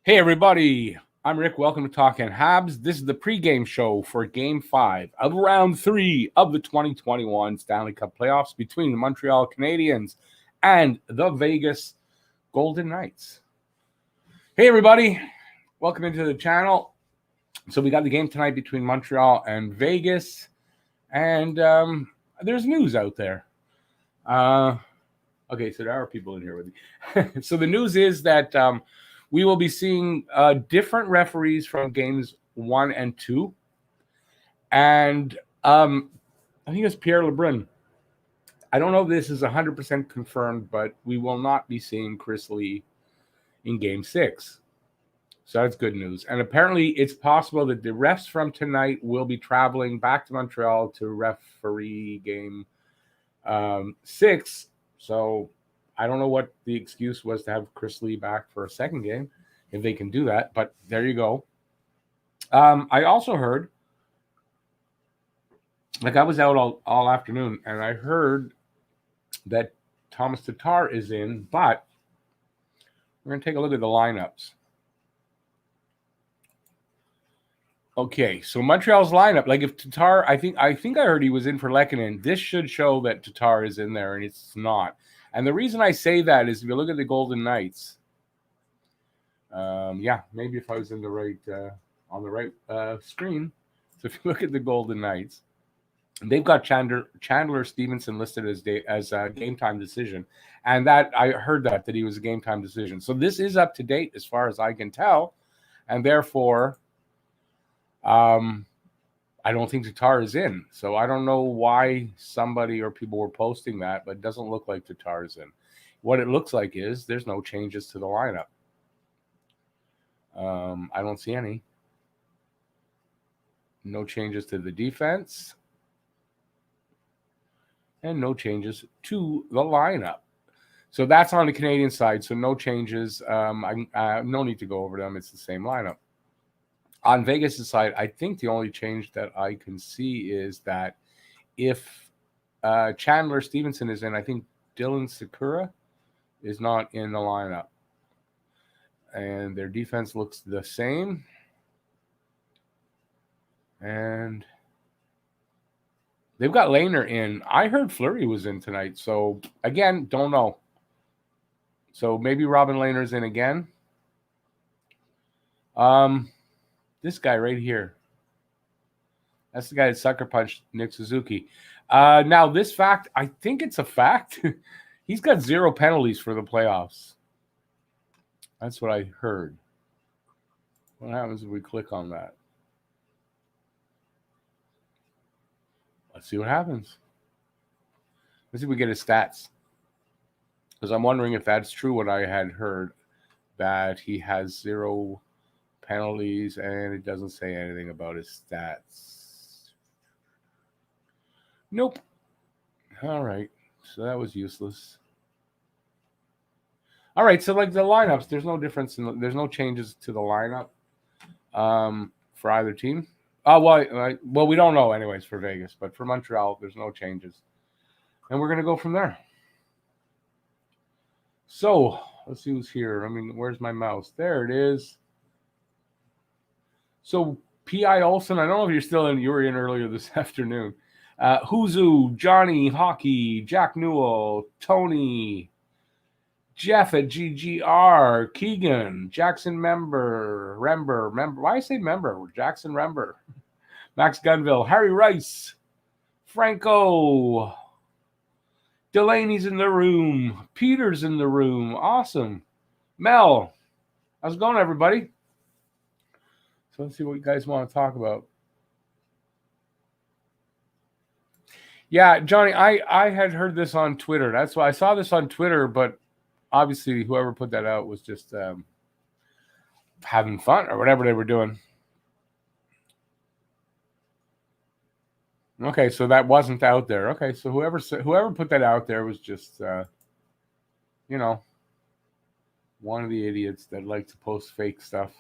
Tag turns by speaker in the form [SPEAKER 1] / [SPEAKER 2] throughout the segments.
[SPEAKER 1] Hey everybody, I'm Rick. Welcome to Talking Habs. This is the pregame show for Game 5 of Round 3 of the 2021 Stanley Cup playoffs between the Montreal Canadiens and the Vegas Golden Knights. Hey everybody, welcome into the channel. So we got the game tonight between Montreal and Vegas, and there's news out there. Okay, so there are people in here with me. So the news is that we will be seeing different referees from games 1 and 2. And I think it's Pierre Lebrun. I don't know if this is 100% confirmed, but we will not be seeing Chris Lee in game 6. So that's good news. And apparently it's possible that the refs from tonight will be traveling back to Montreal to referee game 6. So I don't know what the excuse was to have Chris Lee back for a second game, if they can do that. But there you go. I also heard, I was out all afternoon, and I heard that Thomas Tatar is in, but we're going to take a look at the lineups. Okay, so Montreal's lineup, if Tatar, I think I heard he was in for Lehkonen. This should show that Tatar is in there, and it's not. And the reason I say that is if you look at the Golden Knights, maybe if I was in the right on the right screen. So if you look at the Golden Knights, they've got Chandler Stevenson listed as a game time decision, and that I heard that he was a game time decision. So this is up to date as far as I can tell, and therefore, I don't think Tatar is in. So I don't know why somebody or people were posting that, but it doesn't look like Tatar is in. What it looks like is there's no changes to the lineup. I don't see any. No changes to the defense. And no changes to the lineup. So that's on the Canadian side. So no changes. No need to go over them. It's the same lineup. On Vegas' side, I think the only change that I can see is that if Chandler Stevenson is in, I think Dylan Sakura is not in the lineup. And their defense looks the same. And they've got Lehner in. I heard Fleury was in tonight. So, again, don't know. So maybe Robin Lehner's in again. This guy right here. That's the guy that sucker punched Nick Suzuki. Now, this fact, I think it's a fact. He's got 0 penalties for the playoffs. That's what I heard. What happens if we click on that? Let's see what happens. Let's see if we get his stats. Because I'm wondering if that's true what I had heard, that he has 0 penalties, and it doesn't say anything about his stats. Nope. All right. So that was useless. All right. So the lineups, there's no difference there's no changes to the lineup for either team. Well, we don't know anyways for Vegas, but for Montreal, there's no changes. And we're going to go from there. So let's see who's here. Where's my mouse? There it is. So P.I. Olsen, I don't know if you're still in. You were in earlier this afternoon. Huzu, Johnny, Hockey, Jack Newell, Tony, Jeff at GGR, Keegan, Jackson Rember. Why I say member? Jackson Rember, Max Gunville, Harry Rice, Franco, Delaney's in the room, Peter's in the room. Awesome. Mel, how's it going, everybody? So let's see what you guys want to talk about. Yeah, Johnny, I had heard this on Twitter. That's why I saw this on Twitter, but obviously whoever put that out was just having fun or whatever they were doing. Okay, so that wasn't out there. Okay, so whoever put that out there was just, one of the idiots that like to post fake stuff.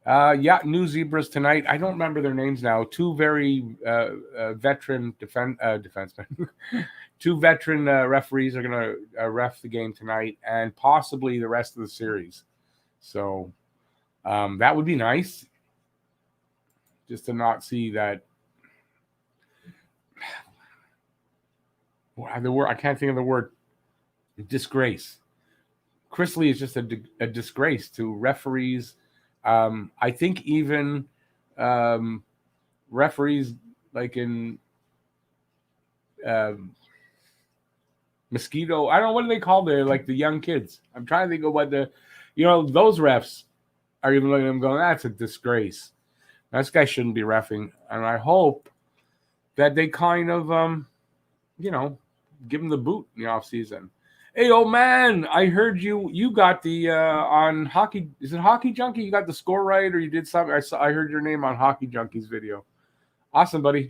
[SPEAKER 1] Yeah, new zebras tonight. I don't remember their names now. Two very veteran defensemen. Two veteran referees are going to ref the game tonight and possibly the rest of the series. So that would be nice, just to not see that. The word, I can't think of the word. Disgrace. Chris Lee is just a disgrace to referees. I think even referees like in Mosquito. I don't know, what do they call the young kids. I'm trying to think of what those refs are even looking at them going, that's a disgrace. This guy shouldn't be reffing. And I hope that they kind of give him the boot in the offseason. Hey, old man, I heard you got the on Hockey. Is it Hockey Junkie? You got the score right, or you did something? I heard your name on Hockey Junkie's video. Awesome, buddy.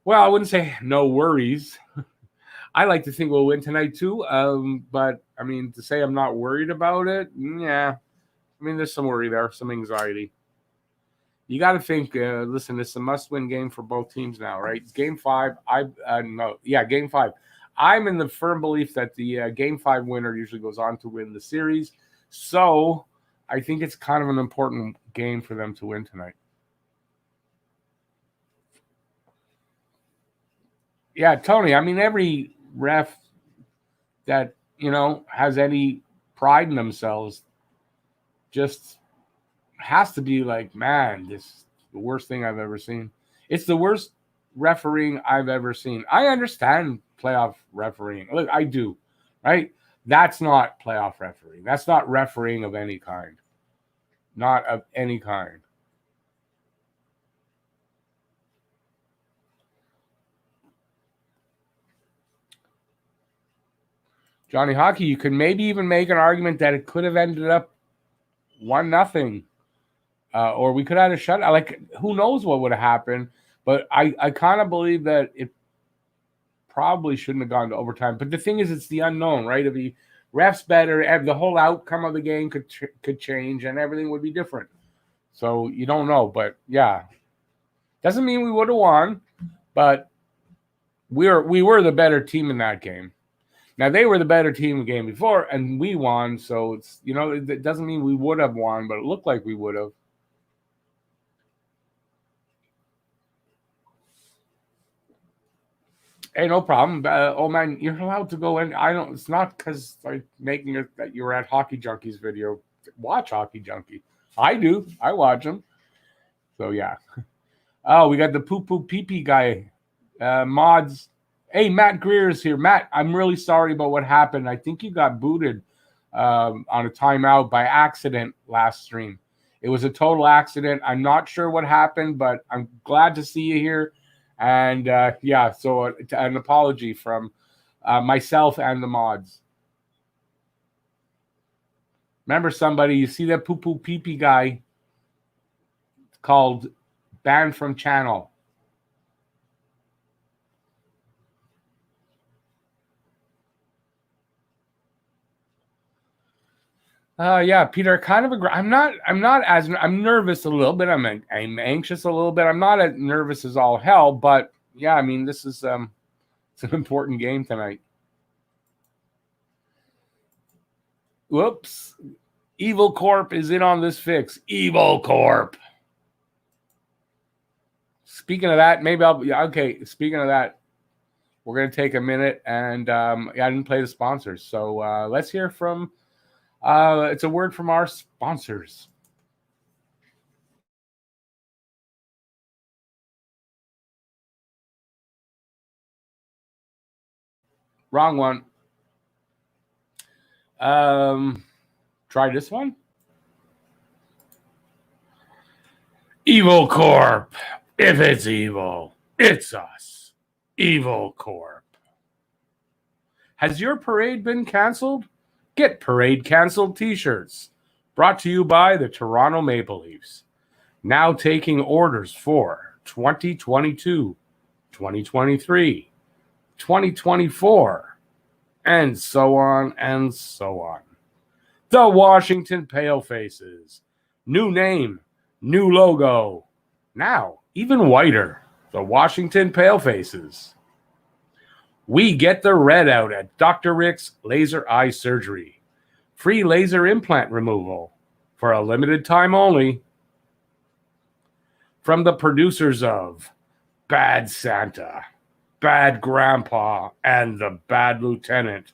[SPEAKER 1] Well, I wouldn't say no worries. I like to think we'll win tonight too. But I mean, to say I'm not worried about it, yeah. I mean, there's some worry there, some anxiety. You got to think. Listen, it's a must-win game for both teams now, right? Game 5. Game 5. I'm in the firm belief that the Game 5 winner usually goes on to win the series. So I think it's kind of an important game for them to win tonight. Yeah, Tony, I mean, every ref that, has any pride in themselves just has to be like, man, this is the worst thing I've ever seen. It's the worst refereeing I've ever seen. I understand playoff refereeing. Look, I do, right? That's not playoff refereeing. That's not refereeing of any kind. Not of any kind. Johnny Hockey, you could maybe even make an argument that it could have ended up 1-0. Or we could have had a shutout. Like, who knows what would have happened? But I kind of believe that it probably shouldn't have gone to overtime. But the thing is, it's the unknown, right? If the refs better, the whole outcome of the game could change, and everything would be different. So you don't know. But yeah, doesn't mean we would have won. But we were the better team in that game. Now, they were the better team the game before, and we won. So it's it doesn't mean we would have won, but it looked like we would have. Hey, no problem. Oh man, you're allowed to go in. It's not because I'm making it that you were at Hockey Junkie's video. Watch Hockey Junkie. I do. I watch him. So yeah. Oh, we got the poo poo pee pee guy. Mods. Hey, Matt Greer is here. Matt, I'm really sorry about what happened. I think you got booted on a timeout by accident last stream. It was a total accident. I'm not sure what happened, but I'm glad to see you here. And so an apology from myself and the mods. Remember, somebody, you see that poo poo pee pee guy called banned from channel. Peter, kind of agree. I'm nervous a little bit. I'm anxious a little bit. I'm not as nervous as all hell, but yeah, I mean, this is it's an important game tonight. Whoops. Evil Corp is in on this fix. Evil Corp. Speaking of that, speaking of that, we're going to take a minute and I didn't play the sponsors. So let's hear from it's a word from our sponsors. Wrong one. Try this one. Evil Corp. If it's evil, it's us. Evil Corp. Has your parade been canceled? Get parade canceled t-shirts. Brought to you by the Toronto Maple Leafs. Now taking orders for 2022, 2023, 2024, and so on and so on. The Washington Palefaces. New name, new logo. Now, even whiter, the Washington Palefaces. We get the red out at Dr. Rick's Laser Eye Surgery. Free laser implant removal for a limited time only. From the producers of Bad Santa, Bad Grandpa, and the Bad Lieutenant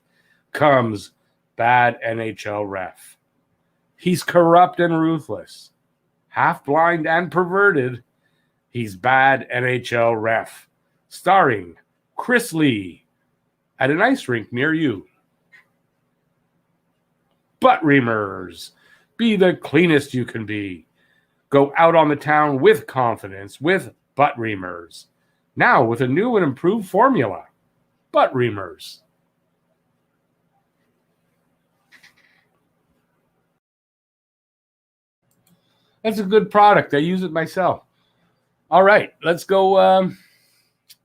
[SPEAKER 1] comes Bad NHL Ref. He's corrupt and ruthless, half-blind and perverted. He's Bad NHL Ref, starring Chris Lee at an ice rink near you. Butt reamers, be the cleanest you can be. Go out on the town with confidence with butt reamers. Now with a new and improved formula, butt reamers. That's a good product. I use it myself. All right, let's go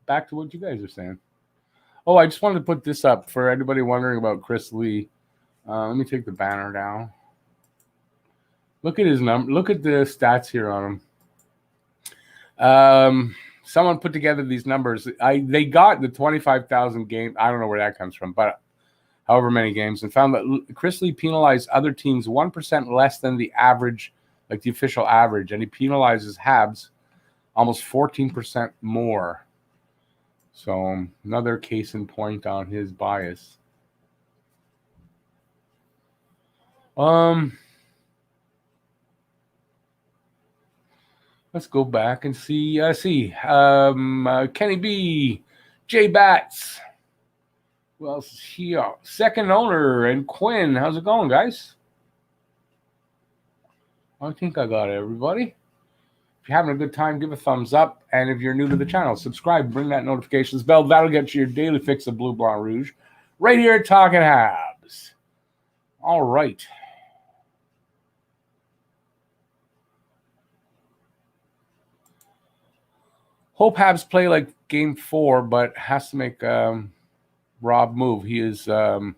[SPEAKER 1] back to what you guys are saying. Oh, I just wanted to put this up for anybody wondering about Chris Lee. Let me take the banner down. Look at his number. Look at the stats here on him. Someone put together these numbers. They got the 25,000 game. I don't know where that comes from, but however many games, and found that Chris Lee penalized other teams 1% less than the average, like the official average, and he penalizes Habs almost 14% more. So another case in point on his bias. Let's go back and see. Kenny B, J Bats. Who else is here? Second owner and Quinn. How's it going, guys? I think I got everybody. If you're having a good time, give a thumbs up. And if you're new to the channel, subscribe. Bring that notifications bell. That'll get you your daily fix of Blue, Blanc, Rouge. Right here at Talking Habs. All right. Hope Habs play like Game 4, but has to make Rob move. He is leaner.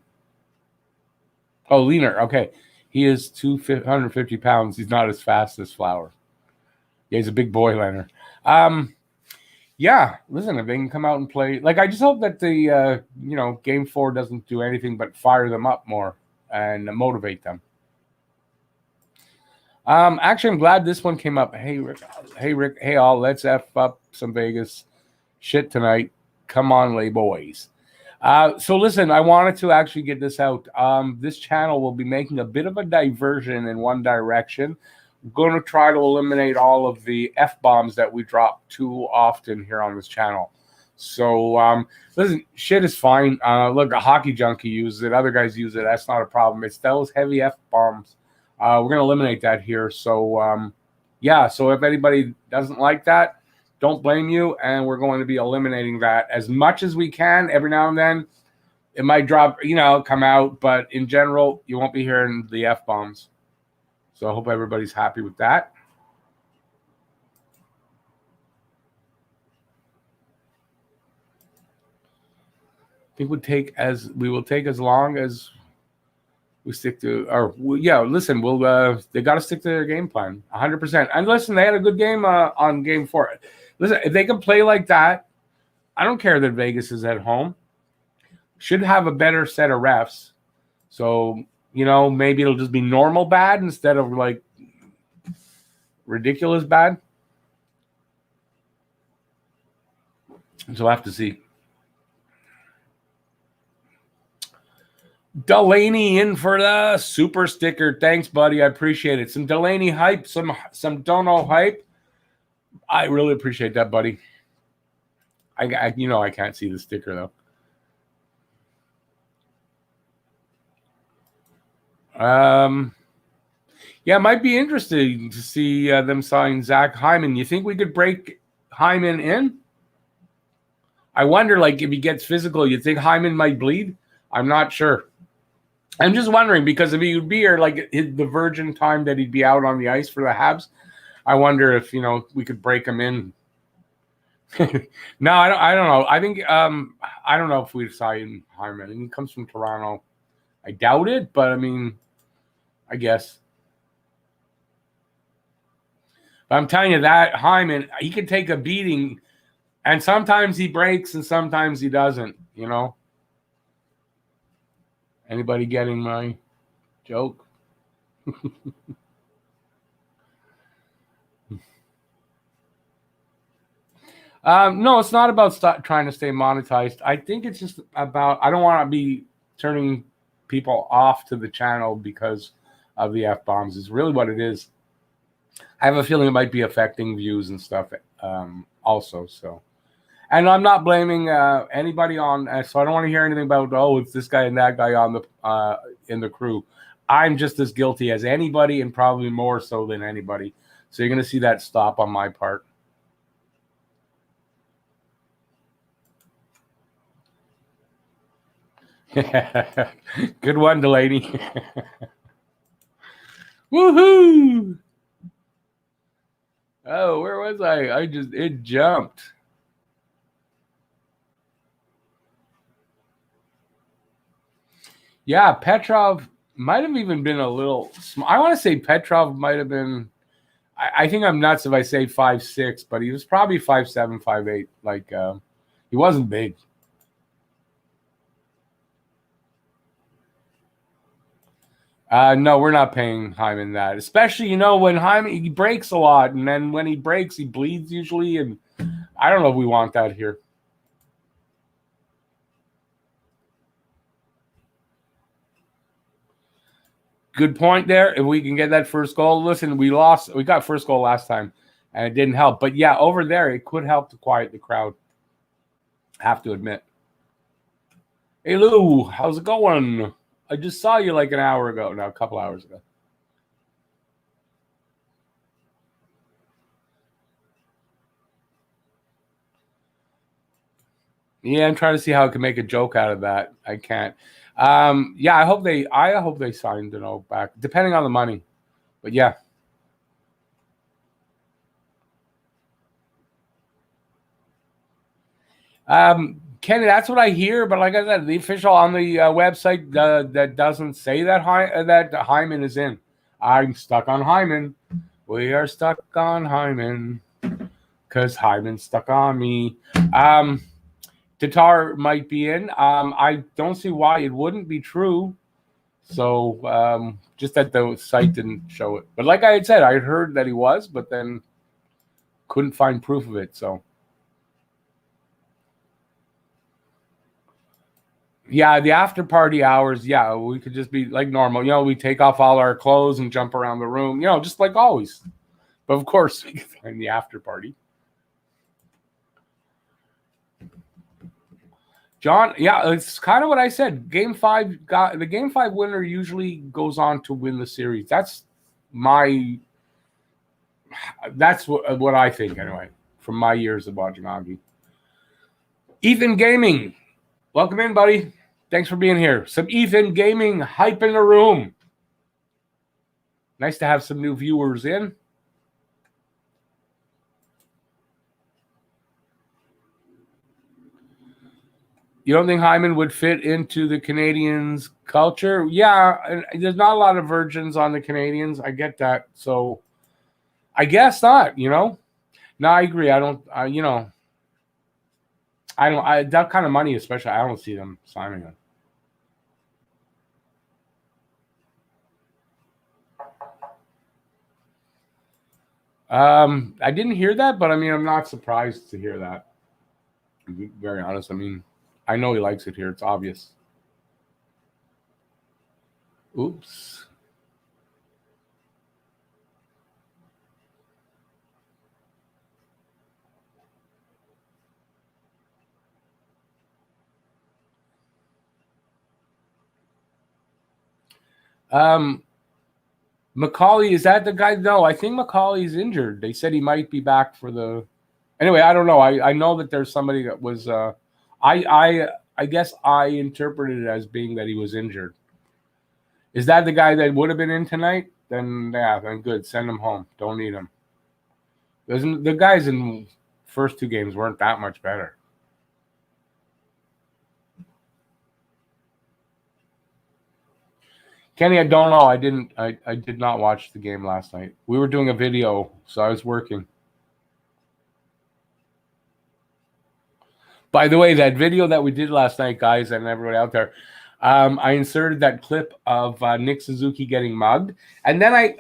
[SPEAKER 1] Okay. He is 250 pounds. He's not as fast as Flower. Yeah, he's a big boy, Leonard. Yeah, listen, if they can come out and play, like, I just hope that the Game 4 doesn't do anything but fire them up more and motivate them. Actually, I'm glad this one came up. Hey Rick, hey all, let's F up some Vegas shit tonight. Come on, lay boys. So listen, I wanted to actually get this out. This channel will be making a bit of a diversion in one direction. I'm going to try to eliminate all of the F-bombs that we drop too often here on this channel. So, listen, shit is fine. Look, a hockey junkie uses it. Other guys use it. That's not a problem. It's those heavy F-bombs. We're going to eliminate that here. So, yeah, so if anybody doesn't like that, don't blame you. And we're going to be eliminating that as much as we can. Every now and then, it might drop, come out. But in general, you won't be hearing the F-bombs. So I hope everybody's happy with that. I think we will take as long as we stick to, listen, they got to stick to their game plan 100%. And listen, they had a good game on Game 4. Listen, if they can play like that, I don't care that Vegas is at home. Should have a better set of refs. So, maybe it'll just be normal bad instead of like ridiculous bad. So we'll have to see. Delaney in for the super sticker. Thanks, buddy. I appreciate it. Some Delaney hype, some Dono hype. I really appreciate that, buddy. I can't see the sticker though. Yeah, it might be interesting to see them sign Zach Hyman. You think we could break Hyman in? I wonder, like, if he gets physical, you think Hyman might bleed? I'm not sure. I'm just wondering, because if he would be here, like, the virgin time that he'd be out on the ice for the Habs, I wonder if, we could break him in. No, I don't know. I think, I don't know if we'd sign Hyman. He comes from Toronto. I doubt it, but, I mean, I guess. But I'm telling you that Hyman, he can take a beating, and sometimes he breaks and sometimes he doesn't, you know? Anybody getting my joke? No, it's not about trying to stay monetized. I think it's just about, I don't want to be turning people off to the channel because of the F-bombs is really what it is. I have a feeling it might be affecting views and stuff also. So, and I'm not blaming anybody on, so I don't want to hear anything about, oh, it's this guy and that guy on the in the crew. I'm just as guilty as anybody and probably more so than anybody. So you're going to see that stop on my part. Good one, Delaney. Woohoo! Oh, where was I? It jumped. Yeah, Petrov might have even been a little. I want to say Petrov might have been. I think I'm nuts if I say 5'6", but he was probably 5'7", 5'8". Like he wasn't big. No, we're not paying Hyman that. Especially, when Hyman, he breaks a lot, and then when he breaks, he bleeds usually, and I don't know if we want that here. Good point there. If we can get that first goal. Listen, we got first goal last time, and it didn't help. But yeah, over there, it could help to quiet the crowd. Have to admit. Hey, Lou, how's it going? I just saw you like an hour ago. No, a couple hours ago. Yeah, I'm trying to see how I can make a joke out of that. I can't. Yeah, I hope they signed back, depending on the money. But yeah. Kenny, that's what I hear. But like I said, the official on the website that doesn't say that Hyman is in. I'm stuck on Hyman. We are stuck on Hyman because Hyman's stuck on me. Tatar might be in. I don't see why it wouldn't be true. So just that the site didn't show it. But like I had said, I had heard that he was, but then couldn't find proof of it. So yeah, the after party hours, yeah, we could just be like normal. We take off all our clothes and jump around the room, just like always. But of course, we can find the after party. John, yeah, it's kind of what I said. Game 5 the Game 5 winner usually goes on to win the series. That's what I think anyway, from my years of watching hockey. Ethan Gaming, welcome in, buddy. Thanks for being here. Some Ethan Gaming hype in the room. Nice to have some new viewers in. You don't think Hyman would fit into the Canadiens culture? Yeah, and there's not a lot of virgins on the Canadiens. I get that. So I guess not, No, I agree. I don't, that kind of money, especially, I don't see them signing it. I didn't hear that, but I'm not surprised to hear that. To be very honest. I know he likes it here. It's obvious. Oops. McCauley, is that the guy? No, I think McCauley's injured. They said he might be back for the. Anyway, I don't know. I know that there's somebody that was. I guess I interpreted it as being that he was injured. Is that the guy that would have been in tonight? Then good. Send him home. Don't need him. The guys in first 2 games weren't that much better. Kenny, I don't know. I did not watch the game last night. We were doing a video, so I was working. By the way, that video that we did last night, guys, and everybody out there, I inserted that clip of Nick Suzuki getting mugged, and then I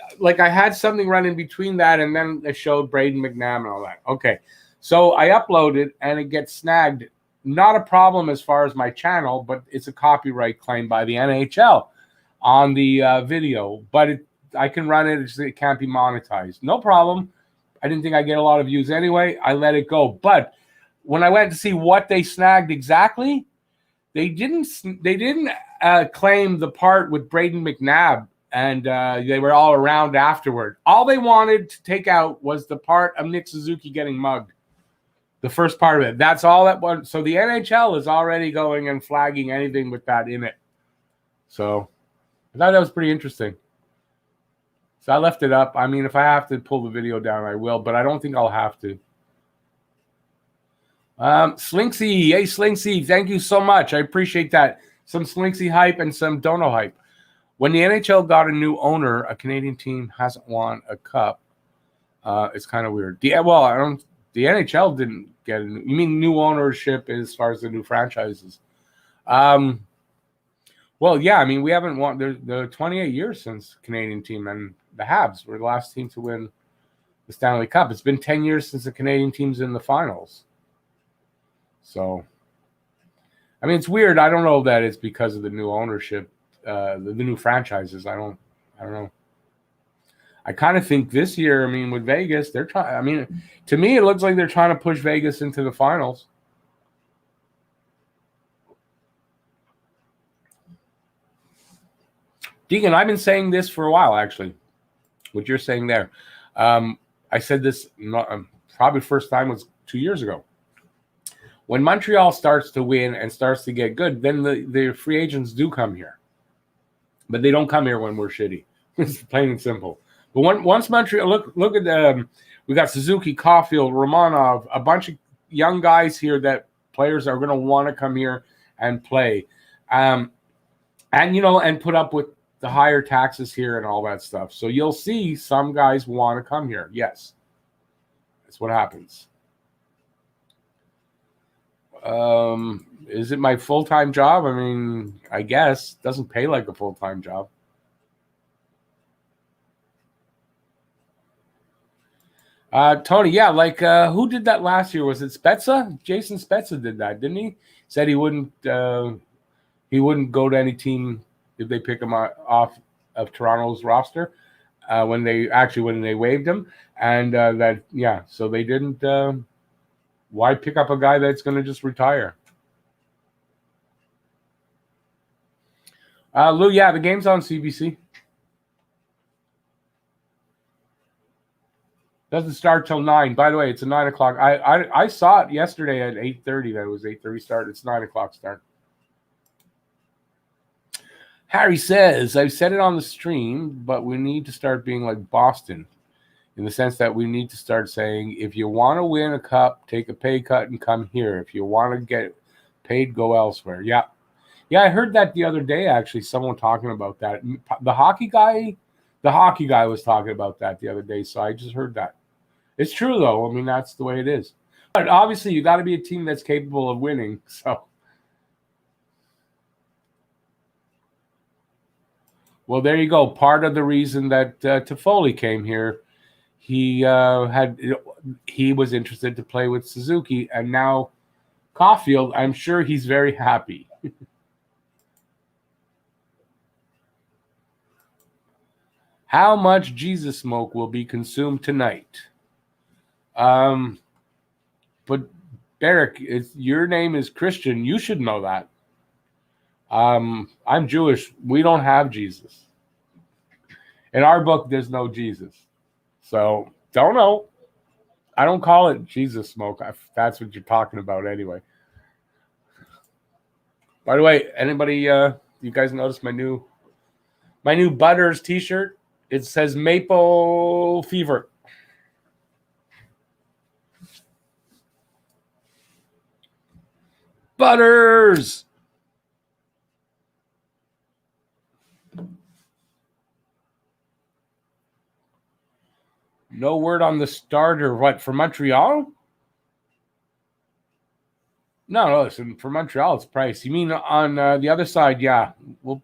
[SPEAKER 1] had something run in between that, and then it showed Braden McNabb and all that. Okay, so I uploaded, and it gets snagged. Not a problem as far as my channel, but it's a copyright claim by the NHL on the video. But I can run it; it can't be monetized. No problem. I didn't think I'd get a lot of views anyway. I let it go, but when I went to see what they snagged exactly, they didn't claim the part with Braden McNabb, and they were all around afterward. All they wanted to take out was the part of Nick Suzuki getting mugged, the first part of it. That's all that was. So the NHL is already going and flagging anything with that in it. So I thought that was pretty interesting. So I left it up. I mean, if I have to pull the video down, I will, but I don't think I'll have to. Slinksy, hey Slinksy, thank you so much. I appreciate that. Some Slinksy hype and some Dono hype. When the NHL got a new owner, a Canadian team hasn't won a cup. It's kind of weird. The NHL didn't get a new. You mean new ownership as far as the new franchises? Well, yeah. I mean, we haven't won. The 28 years since Canadian team, and the Habs were the last team to win the Stanley Cup. It's been 10 years since the Canadian team's in the finals. So, I mean, it's weird. I don't know if that it's because of the new ownership, the new franchises. I don't know. I kind of think this year, I mean, with Vegas, they're trying. I mean, to me, it looks like they're trying to push Vegas into the finals. Deegan, I've been saying this for a while, actually. What you're saying there. I said this probably first time was 2 years ago. When Montreal starts to win and starts to get good, then the free agents do come here. But they don't come here when we're shitty. It's plain and simple. But once Montreal, look at we got Suzuki, Caulfield, Romanov, a bunch of young guys here that players are going to want to come here and play. And put up with the higher taxes here and all that stuff. So you'll see some guys want to come here. Yes. That's what happens. Is it my full-time job? I mean, I guess it doesn't pay like a full-time job. Tony, yeah, who did that last year? Was it Spezza? Jason Spezza did that, didn't he? Said he wouldn't go to any team if they pick him off of Toronto's roster when they waived him, and so they didn't. Why pick up a guy that's going to just retire? Lou, yeah, the game's on CBC. Doesn't start till 9. By the way, it's a 9 o'clock. I saw it yesterday at 8:30. That it was 8:30 start. It's 9 o'clock start. Harry says, I've said it on the stream, but we need to start being like Boston in the sense that we need to start saying, if you want to win a cup, take a pay cut and come here. If you want to get paid, go elsewhere. Yeah. Yeah, I heard that the other day, actually, someone talking about that. The hockey guy was talking about that the other day, so I just heard that. It's true, though. I mean, that's the way it is. But obviously, you got to be a team that's capable of winning, so. Well, there you go. Part of the reason that Toffoli came here, he was interested to play with Suzuki, and now Caulfield, I'm sure he's very happy. How much Jesus smoke will be consumed tonight? But Derek, your name is Christian. You should know that. I'm Jewish. We don't have Jesus. In our book, there's no Jesus. So, don't know. I don't call it Jesus smoke. If that's what you're talking about anyway. By the way, anybody, you guys notice my new Butters t-shirt? It says Maple Fever. Butters! No word on the starter. What, for Montreal? No, listen, for Montreal, it's Price. You mean on the other side? Yeah, we'll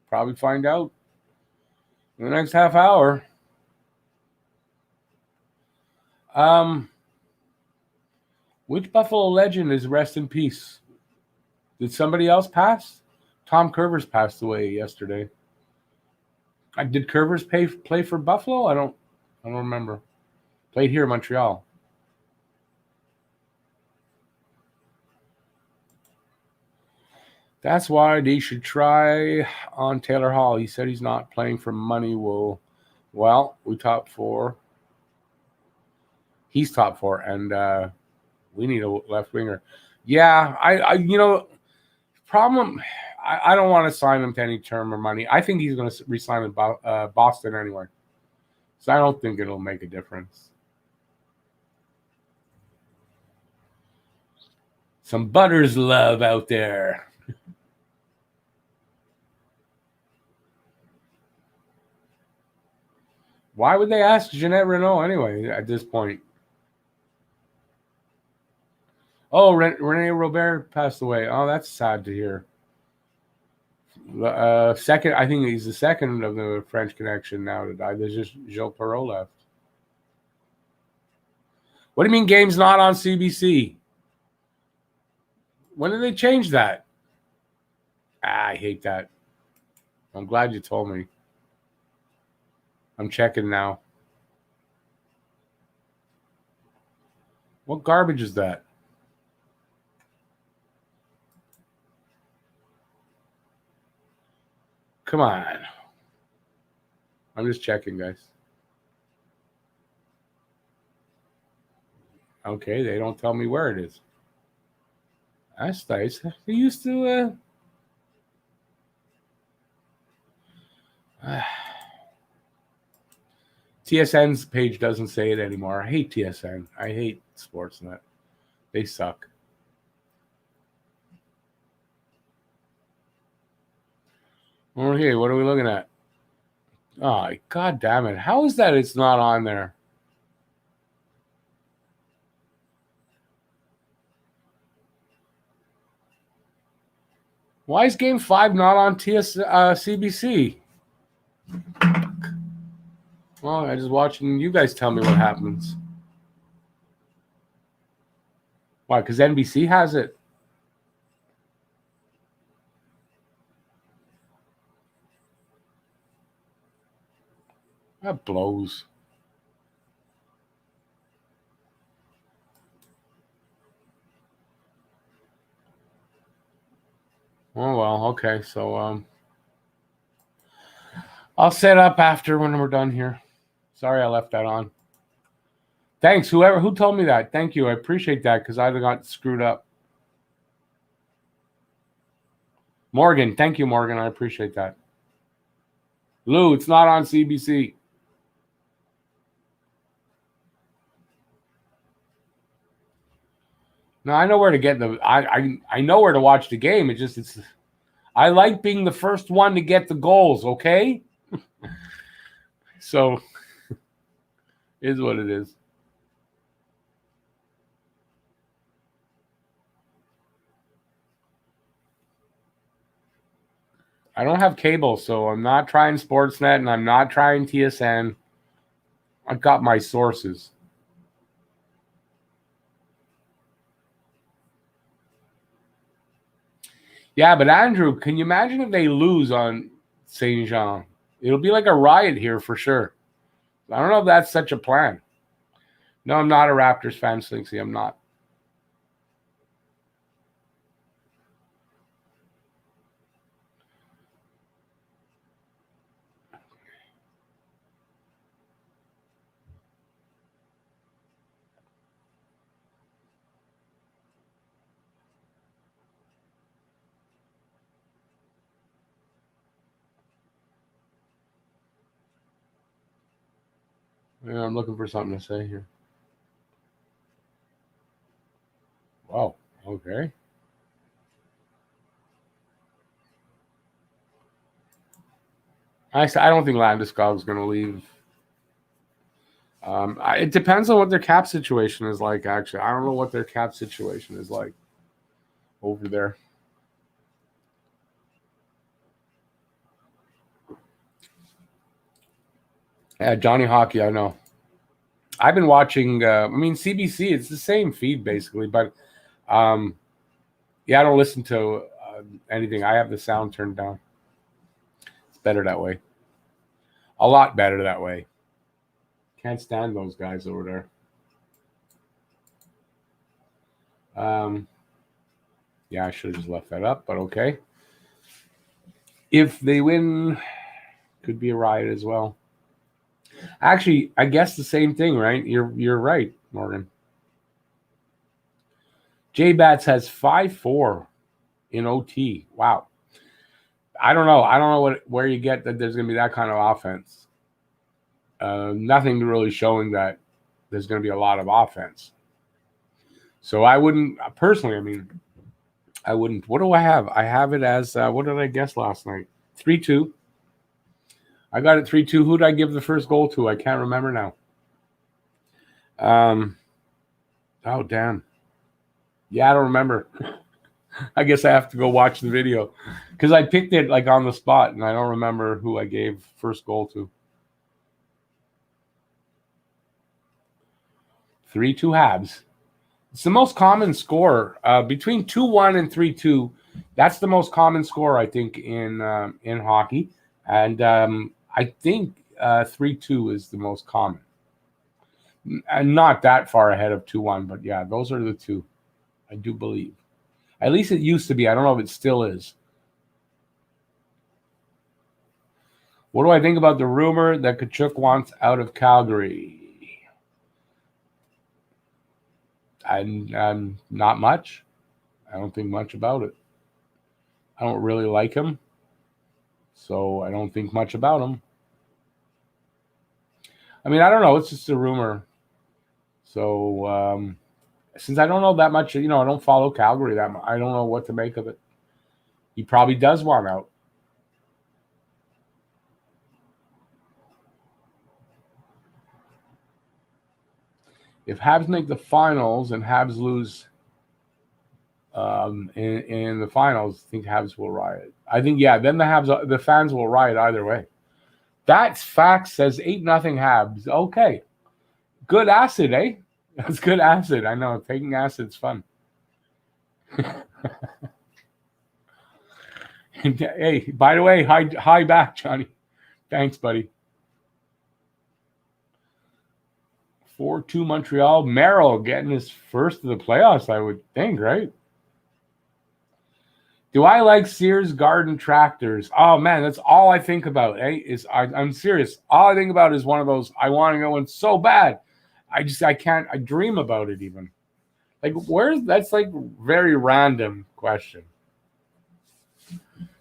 [SPEAKER 1] probably find out in the next half hour. Which Buffalo legend is rest in peace? Did somebody else pass? Tom Curvers passed away yesterday. Did Curvers play for Buffalo? I don't remember. Played here in Montreal. That's why they should try on Taylor Hall. He said he's not playing for money. Well, we top four. He's top four, and we need a left winger. Yeah, problem. I don't want to sign him to any term or money. I think he's going to resign with Boston anyway. So I don't think it'll make a difference. Some Butters love out there. Why would they ask Jeanette Renault anyway at this point? Oh, Rene Robert passed away. Oh, that's sad to hear. Second, I think he's the second of the French Connection now to die. There's just Gilles Perreault left. What do you mean game's not on CBC? When did they change that? I hate that. I'm glad you told me. I'm checking now. What garbage is that? Come on. I'm just checking, guys. Okay, they don't tell me where it is. That's nice. They used to... TSN's page doesn't say it anymore. I hate TSN. I hate Sportsnet. They suck. Okay, what are we looking at? Oh, God damn it. How is that it's not on there? Why is Game 5 not on CBC? Well, I'm just watching you guys tell me what happens. Why? Because NBC has it. That blows. Oh, well, okay. So, I'll set up after when we're done here. Sorry I left that on. Thanks, who told me that. Thank you. I appreciate that because I got screwed up. Morgan. Thank you, Morgan. I appreciate that. Lou, it's not on CBC. No, I know where to get I know where to watch the game. It's I like being the first one to get the goals, okay? So is what it is. I don't have cable, so I'm not trying Sportsnet and I'm not trying TSN. I've got my sources. Yeah, but Andrew, can you imagine if they lose on Saint Jean? It'll be like a riot here for sure. I don't know if that's such a plan. No, I'm not a Raptors fan, Slinksy. I'm not. Yeah, I'm looking for something to say here. Wow. Okay. I don't think Landeskog's going to leave. It depends on what their cap situation is like, actually. I don't know what their cap situation is like over there. Yeah, Johnny Hockey, I know. I've been watching, CBC, it's the same feed basically, but I don't listen to anything. I have the sound turned down. It's better that way. A lot better that way. Can't stand those guys over there. I should have just left that up, but okay. If they win, could be a riot as well. Actually, I guess the same thing, right? You're right, Morgan. J Bats has 5-4 in OT. Wow. I don't know where you get that there's going to be that kind of offense. Nothing really showing that there's going to be a lot of offense. So I wouldn't personally. I wouldn't. What do I have? I have it as what did I guess last night? 3-2. I got it 3-2. Who did I give the first goal to? I can't remember now. Oh damn. Yeah, I don't remember. I guess I have to go watch the video because I picked it like on the spot and I don't remember who I gave first goal to. 3-2 Habs. It's the most common score between 2-1 and 3-2. That's the most common score, I think, in hockey, and I think 3-2 is the most common. And not that far ahead of 2-1, but yeah, those are the two. I do believe. At least it used to be. I don't know if it still is. What do I think about the rumor that Tkachuk wants out of Calgary? I'm not much. I don't think much about it. I don't really like him, so I don't think much about him. I don't know. It's just a rumor. So since I don't know that much, I don't follow Calgary that much. I don't know what to make of it. He probably does want out. If Habs make the finals and Habs lose in the finals, I think Habs will riot. I think, then the fans will riot either way. That's fact says 8-0 Habs. Okay. Good acid, eh? That's good acid. I know. Taking acid's fun. Hey, by the way, hi back, Johnny. Thanks, buddy. 4-2 Montreal. Merrill getting his first of the playoffs, I would think, right? Do I like Sears Garden tractors? Oh, man, that's all I think about, eh? I'm serious. All I think about is one of those, I want to go in so bad. I can't, I dream about it even. Like, that's like very random question. Do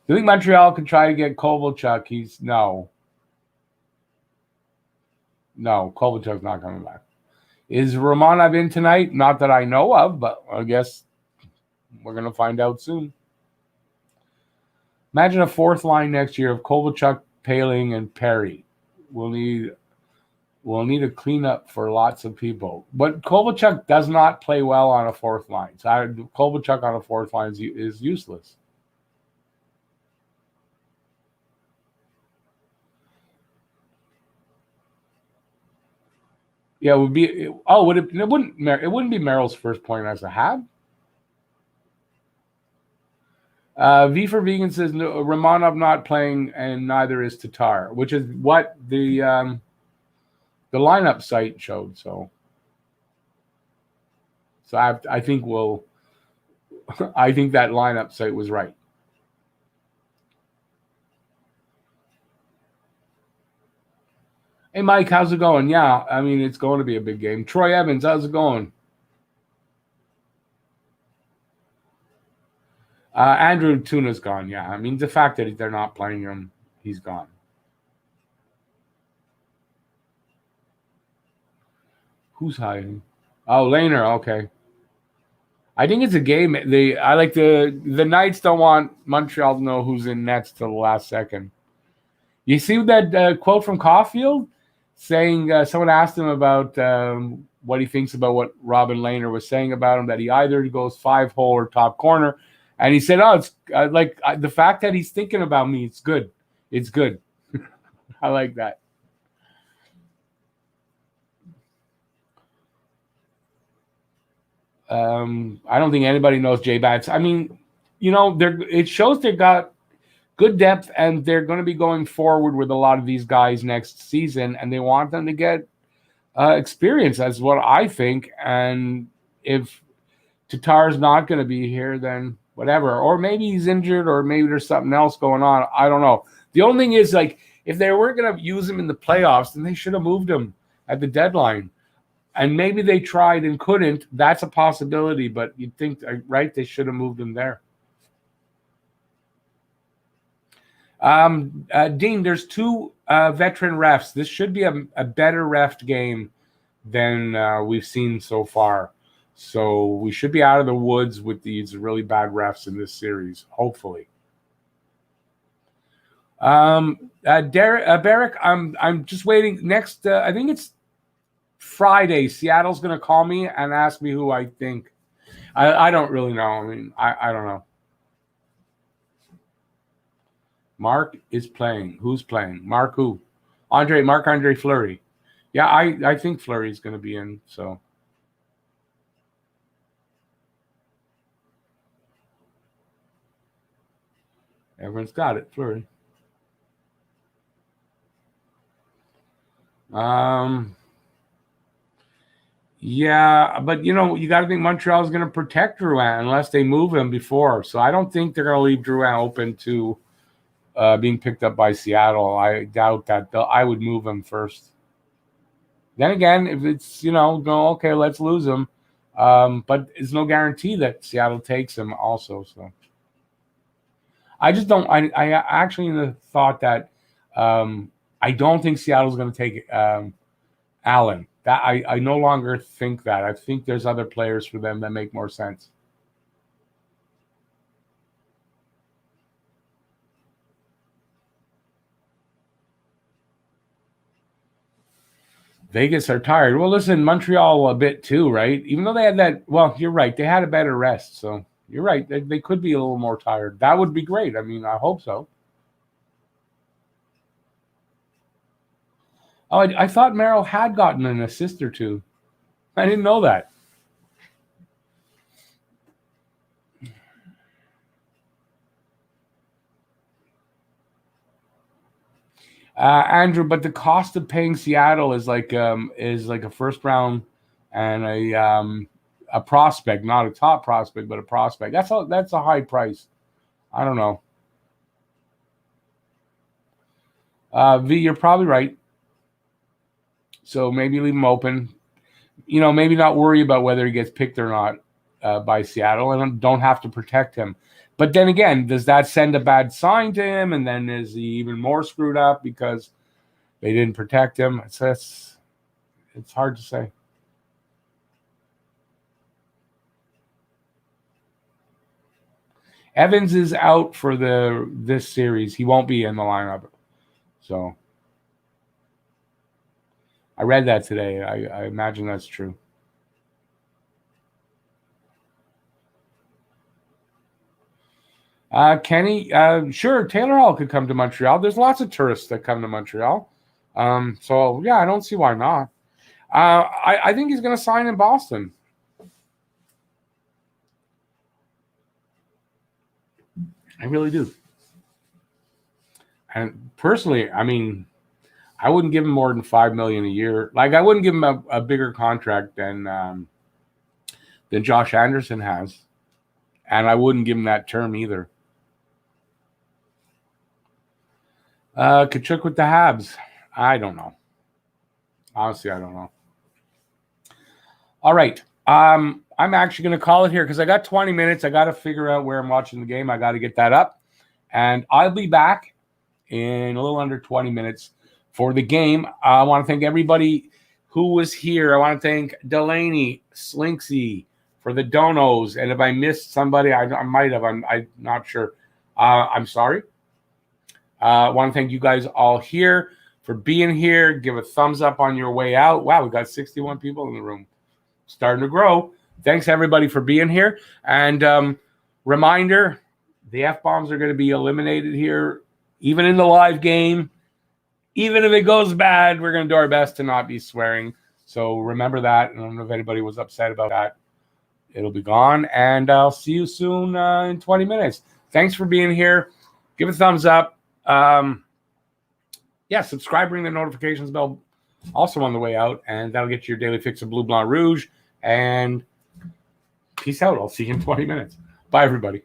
[SPEAKER 1] you think Montreal can try to get Kovalchuk? No, Kovalchuk's not coming back. Is Romanov in tonight? Not that I know of, but I guess we're going to find out soon. Imagine a fourth line next year of Kovalchuk, Paling, and Perry. We'll need a cleanup for lots of people. But Kovalchuk does not play well on a fourth line. So Kovalchuk on a fourth line is useless. Yeah, it would be. Oh, it wouldn't be Merrill's first point as a Hab. V for Vegan says no, Romanov not playing, and neither is Tatar, which is what the lineup site showed. So I think I think that lineup site was right. Hey, Mike, how's it going? Yeah, it's going to be a big game. Troy Evans, how's it going? Andrew Tuna's gone, yeah. The fact that they're not playing him, he's gone. Who's hiding? Oh, Lehner, okay. I think it's a game. I like the Knights don't want Montreal to know who's in nets till the last second. You see that quote from Caulfield? saying someone asked him about what he thinks about what Robin Lehner was saying about him, that he either goes 5-hole or top corner. And he said, oh, it's the fact that he's thinking about me, it's good. It's good. I like that. I don't think anybody knows J-Bats. I mean, it shows they've got good depth, and they're going to be going forward with a lot of these guys next season, and they want them to get experience. That's what I think. And if Tatar's not going to be here, then whatever. Or maybe he's injured, or maybe there's something else going on. I don't know. The only thing is, if they were going to use him in the playoffs, then they should have moved him at the deadline. And maybe they tried and couldn't. That's a possibility, but you'd think, right, they should have moved him there. Dean, there's 2 veteran refs. This should be a better ref game than we've seen so far. So we should be out of the woods with these really bad refs in this series, hopefully. Barrick, I'm just waiting. Next, I think it's Friday. Seattle's going to call me and ask me who I think. I don't really know. I mean, I don't know. Mark is playing. Who's playing? Mark who? Marc-Andre Fleury. Yeah, I think Fleury's going to be in. So. Everyone's got it, Fleury. Yeah, but you got to think Montreal's going to protect Drouin unless they move him before. So I don't think they're going to leave Drouin open to being picked up by Seattle. I doubt that. I would move him first. Then again, if it's go okay, let's lose him. But it's no guarantee that Seattle takes him also. So I just don't. I actually thought that I don't think Seattle's going to take Allen. That I no longer think that. I think there's other players for them that make more sense. Vegas are tired. Well, listen, Montreal a bit too, right? Even though they had that. Well, you're right. They had a better rest, so you're right. They could be a little more tired. That would be great. I mean, I hope so. Oh, I thought Merrill had gotten an assist or two. I didn't know that. Andrew, but the cost of paying Seattle is like a first round and a prospect, not a top prospect, but a prospect. That's a high price. I don't know. V, you're probably right. So maybe leave him open. Maybe not worry about whether he gets picked or not by Seattle, and don't have to protect him. But then again, does that send a bad sign to him? And then is he even more screwed up because they didn't protect him? It's hard to say. Evans is out for this series. He won't be in the lineup. So I read that today. I imagine that's true. Kenny, sure, Taylor Hall could come to Montreal. There's lots of tourists that come to Montreal. So, yeah, I don't see why not. I think he's going to sign in Boston. I really do. And personally, I mean, I wouldn't give him more than $5 million a year. Like, I wouldn't give him a bigger contract than Josh Anderson has. And I wouldn't give him that term either. Kachuk with the Habs. I don't know. Honestly, I don't know. All right. I'm actually going to call it here because I got 20 minutes. I got to figure out where I'm watching the game. I got to get that up. And I'll be back in a little under 20 minutes for the game. I want to thank everybody who was here. I want to thank Delaney, Slinksy for the donos. And if I missed somebody, I might have. I'm not sure. I'm sorry. I want to thank you guys all here for being here. Give a thumbs up on your way out. Wow, we got 61 people in the room. Starting to grow. Thanks, everybody, for being here. And reminder, the F-bombs are going to be eliminated here, even in the live game. Even if it goes bad, we're going to do our best to not be swearing. So remember that. I don't know if anybody was upset about that. It'll be gone. And I'll see you soon in 20 minutes. Thanks for being here. Give a thumbs up. Subscribe, ring the notifications bell also on the way out. And that'll get you your daily fix of Blue, Blanc, Rouge. And peace out. I'll see you in 20 minutes. Bye, everybody.